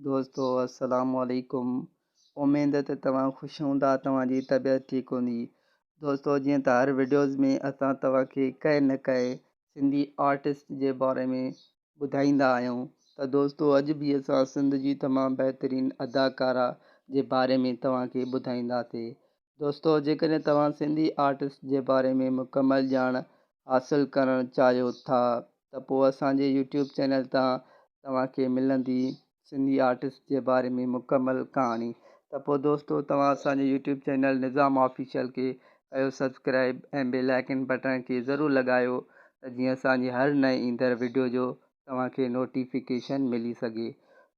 दोस्तों अस्सलाम वालेकुम। उम्मीद है तव्हां ख़ुशि हूंदा, तव्हांजी तबियत ठीकु हूंदी। दोस्तों जीअं त हर वीडियोज़ में असां तव्हांखे कंहिं न कंहिं सिंधी आर्टिस्ट जे बारे में ॿुधाईंदा आहियूं। त दोस्तों अॼु बि असां सिंध जी तमामु बहितरीनु अदाकारा जे बारे में तव्हांखे ॿुधाईंदासीं। दोस्तों जेकॾहिं तव्हां सिंधी आर्टिस्ट जे बारे में मुकमल ॼाण हासिलु करणु चाहियो था त पोइ असांजे यूट्यूब चैनल तां तव्हांखे मिलंदी सिंधी आर्टिस्ट जे बारे में मुकमल कहाणी। त पोइ दोस्तों तव्हां असांजे यूट्यूब चैनल निज़ाम ऑफिशियल खे कयो सब्सक्राइब ऐं बेल आइकन बटन खे ज़रूरु लॻायो त जीअं असांजी हर नए ईंदड़ वीडियो जो तव्हांखे नोटिफिकेशन मिली सघे।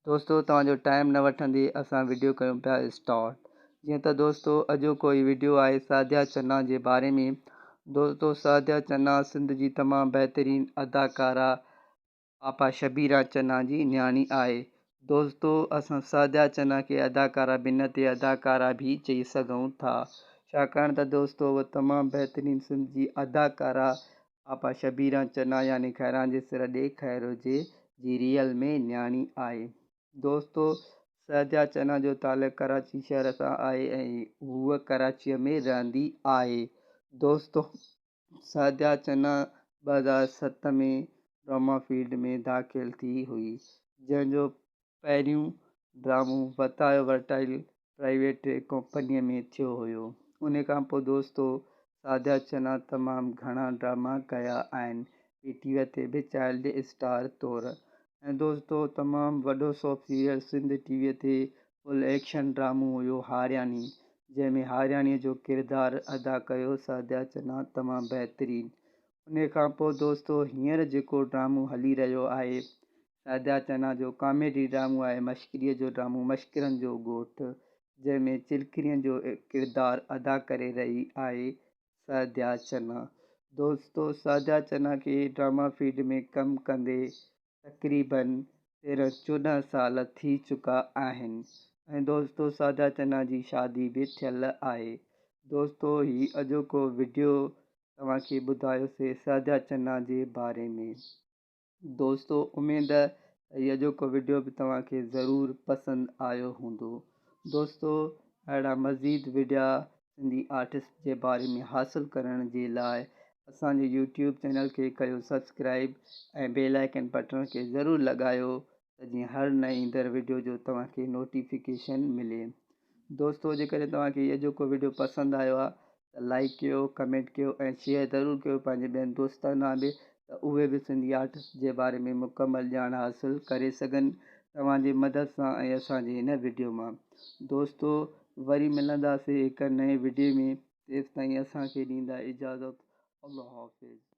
दोस्तों तव्हांजो टाइम न वठंदे असां वीडियो कयूं पिया स्टार्ट। जीअं त दोस्तों अॼु कोई वीडियो आहे सादिया चन्ना जे बारे में। दोस्तों सादिया चन्ना सिंध जी तमामु बहितरीनु अदाकारा आपा शबीरा चन्ना जी न्याणी आहे। दोस्तों असां सादिया चन्ना खे अदाकारा बिन ते अदाकारा बि चई सघूं था, छाकाणि त दोस्तों उहा तमामु बहितरीनु सिंध जी अदाकारा आपा शबीरा चन्ना यानी खैरान जे सिर ॾे ख़ैर हुजे जी रियल में न्याणी आहे। दोस्तों सादिया चन्ना जो तालुक़ु कराची शहर सां आहे ऐं हूअ कराचीअ में रहंदी आहे। दोस्तों सादिया चन्ना 2007 में ड्रामा फील्ड में दाख़िल थी हुई, जंहिंजो पहिरियों ड्रामो वतायो वर्टाइल प्राइवेट कंपनीअ में थियो हुयो। उन खां पोइ दोस्तों सादिया चन्ना तमामु घणा ड्रामा कया आहिनि पीटीवीअ ते बि चाइल्ड स्टार तौरु। ऐं दोस्तों तमामु वॾो सॉफ्ट सीरियल सिंध टीवीअ ते फुल एक्शन ड्रामो हुयो हारियानी, जंहिंमें हारियानीअ जो किरदारु अदा कयो सादिया चन्ना तमामु बहितरीनु। उन खां पोइ दोस्तों हींअर जेको ड्रामो हली रहियो आहे सादिया चन्ना जो कॉमेडी ड्रामो आहे मश्किरीअ जो ड्रामो मश्किरनि जो ॻोठु, जंहिंमें चिरकिरीअ जो किरदारु अदा करे रही आहे सादिया चन्ना। दोस्तों सादिया चन्ना खे ड्रामा फील्ड में कमु कंदे तक़रीबन 13-14 साल थी चुका आहिनि ऐं दोस्तों सादिया चन्ना जी शादी बि थियल आहे। दोस्तों ही अॼोको वीडियो तव्हांखे ॿुधायोसीं सादिया चन्ना जे बारे में। दोस्तों उमेद हीअ अॼोको वीडियो बि तव्हांखे ज़रूरु पसंदि आयो हूंदो। दोस्तों अहिड़ा मज़ीद वीडिया सिंधी आर्टिस्ट जे बारे में हासिलु करण जे लाइ असांजे यूट्यूब चैनल खे कयो सब्सक्राइब ऐं बेल आइकन बटन खे ज़रूरु लॻायो त जीअं हर नई ईंदड़ वीडियो जो तव्हांखे नोटिफिकेशन मिले। दोस्तों जेकॾहिं तव्हांखे इहो जेको वीडियो पसंदि आयो आहे त लाइक कयो, कमेंट कयो ऐं शेयर ज़रूरु कयो पंहिंजे ॿियनि दोस्तनि सां बि, त उहे बि सिंधी आर्टिस्ट जे बारे में मुकमल ॼाण हासिलु करे सघनि तव्हांजी मदद सां ऐं असांजे हिन वीडियो मां। दोस्तों वरी मिलंदासीं हिकु नए वीडियो में, तेसिताईं असांखे ॾींदा इजाज़त। अल्लाह हाफ़िज़।